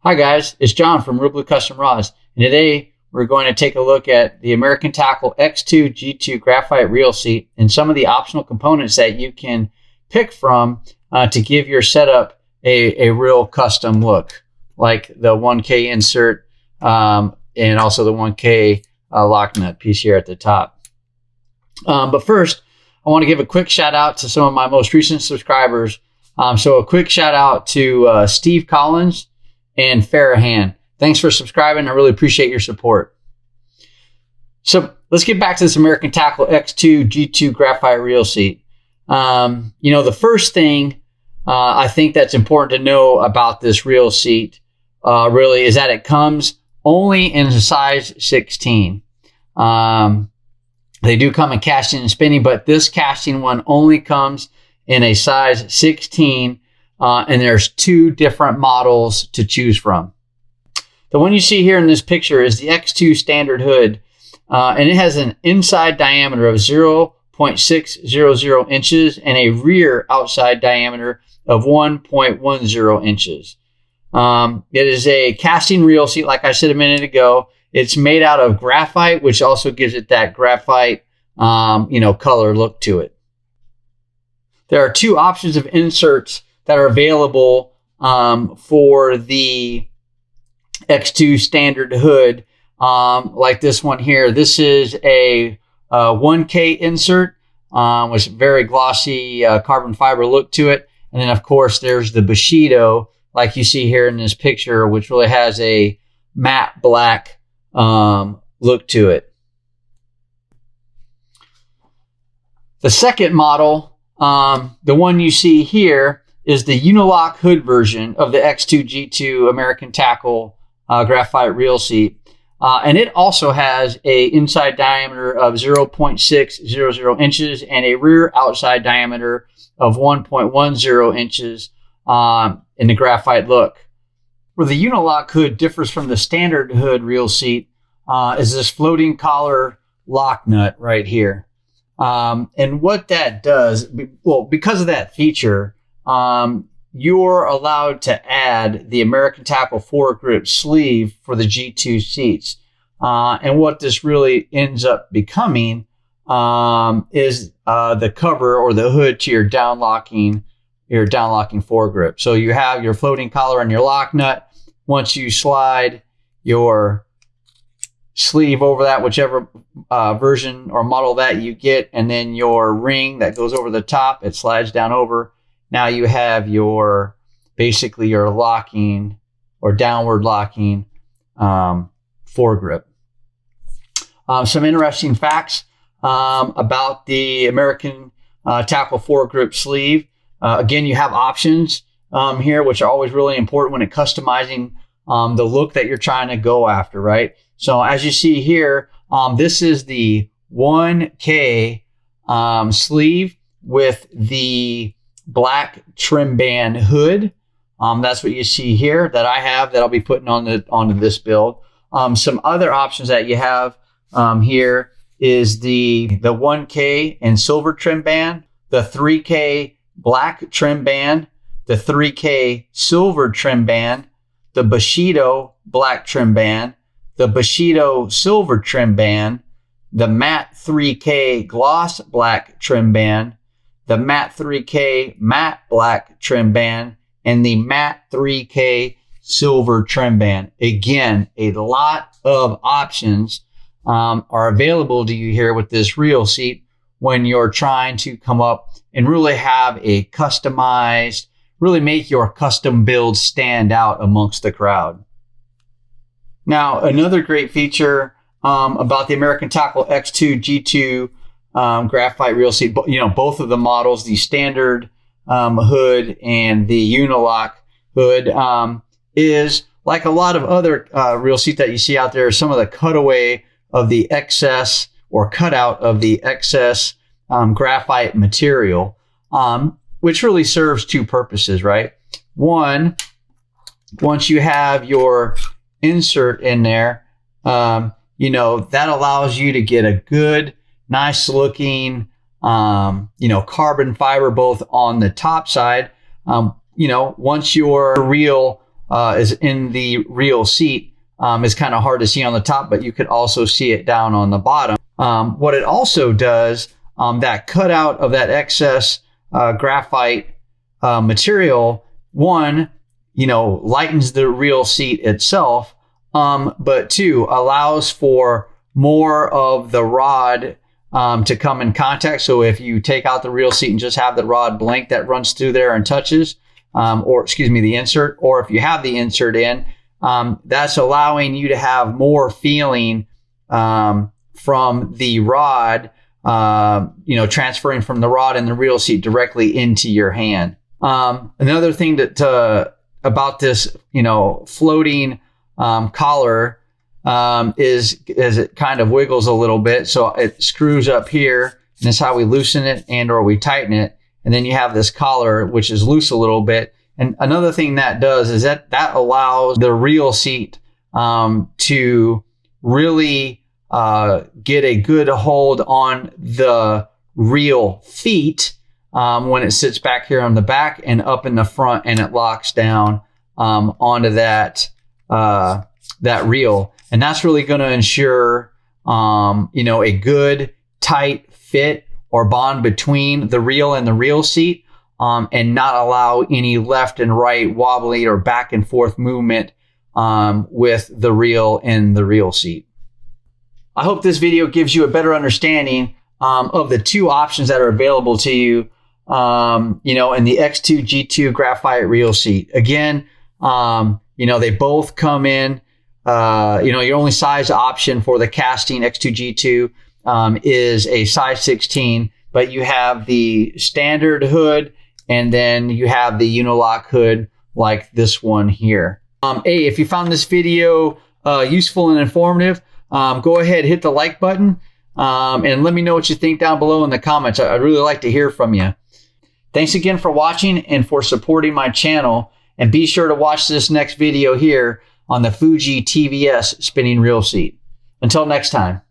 Hi guys, it's John from ReelBlue Custom Rods, and today we're going to take a look at the American Tackle X2 G2 Graphite Reel Seat and some of the optional components that you can pick from to give your setup a real custom look, like the 1K insert and also the 1K lock nut piece here at the top. But first, I want to give a quick shout out to some of my most recent subscribers. So a quick shout out to Steve Collins and Farahan. Thanks for subscribing. I really appreciate your support. So let's get back to this American Tackle X2 G2 Graphite Reel Seat. The first thing I think that's important to know about this reel seat really is that it comes only in a size 16. They do come in casting and spinning, but this casting one only comes in a size 16. And there's two different models to choose from. The one you see here in this picture is the X2 standard hood, and it has an inside diameter of 0.600 inches and a rear outside diameter of 1.10 inches. It is a casting reel seat, like I said a minute ago. It's made out of graphite, which also gives it that graphite, color look to it. There are two options of inserts that are available for the X2 standard hood, like this one here. This is a 1K insert with very glossy carbon fiber look to it. And then, of course, there's the Bushido, like you see here in this picture, which really has a matte black look to it. The second model, the one you see here, is the Unilock hood version of the X2 G2 American Tackle Graphite Reel Seat. And it also has a inside diameter of 0.600 inches and a rear outside diameter of 1.10 inches in the graphite look. Where the Unilock hood differs from the standard hood reel seat is this floating collar lock nut right here. And what that does, well, because of that feature, you're allowed to add the American Tackle foregrip sleeve for the G2 seats. And what this really ends up becoming is the cover or the hood to your downlocking foregrip. So you have your floating collar and your lock nut. Once you slide your sleeve over that, whichever version or model that you get, and then your ring that goes over the top, it slides down over. Now you have basically your locking or downward locking foregrip. Some interesting facts about the American Tackle foregrip sleeve. Again, you have options here, which are always really important when customizing the look that you're trying to go after, right? So as you see here, this is the 1K sleeve with the black trim band hood. That's what you see here that I have that I'll be putting onto this build. Some other options that you have here is the 1K and silver trim band, the 3K black trim band, the 3K silver trim band, the Bushido black trim band, the Bushido silver trim band, the matte 3K gloss black trim band, the matte 3K matte black trim band, and the matte 3K silver trim band. Again, a lot of options are available to you here with this reel seat when you're trying to come up and really have a customized, really make your custom build stand out amongst the crowd. Now, another great feature about the American Tackle X2 G2 graphite reel seat, both of the models, the standard hood and the Unilock hood, is like a lot of other reel seat that you see out there, some of the cutaway of the excess or cutout of the excess graphite material, which really serves two purposes, right? One, once you have your insert in there, that allows you to get a good, nice looking, carbon fiber both on the top side. Once your reel is in the reel seat. Is kind of hard to see on the top, but you could also see it down on the bottom. What it also does, that cutout of that excess graphite material, one, lightens the reel seat itself, but two, allows for more of the rod to come in contact. So if you take out the reel seat and just have the rod blank that runs through there and touches, the insert, or if you have the insert in, that's allowing you to have more feeling from the rod, transferring from the rod and the reel seat directly into your hand. Another thing about this, floating collar is it kind of wiggles a little bit. So it screws up here, and that's how we loosen it and or we tighten it. And then you have this collar, which is loose a little bit. And another thing that does is that allows the reel seat to really get a good hold on the reel feet when it sits back here on the back and up in the front, and it locks down onto that reel. And that's really going to ensure a good tight fit or bond between the reel and the reel seat, and not allow any left and right wobbly or back and forth movement with the reel and the reel seat. I hope this video gives you a better understanding of the two options that are available to you, in the X2 G2 graphite reel seat. Again, they both come in, your only size option for the casting X2 G2 is a size 16, but you have the standard hood, and then you have the Unilock hood like this one here. Hey, if you found this video useful and informative, go ahead, hit the like button, and let me know what you think down below in the comments. I'd really like to hear from you. Thanks again for watching and for supporting my channel. And be sure to watch this next video here on the Fuji TVS spinning reel seat. Until next time.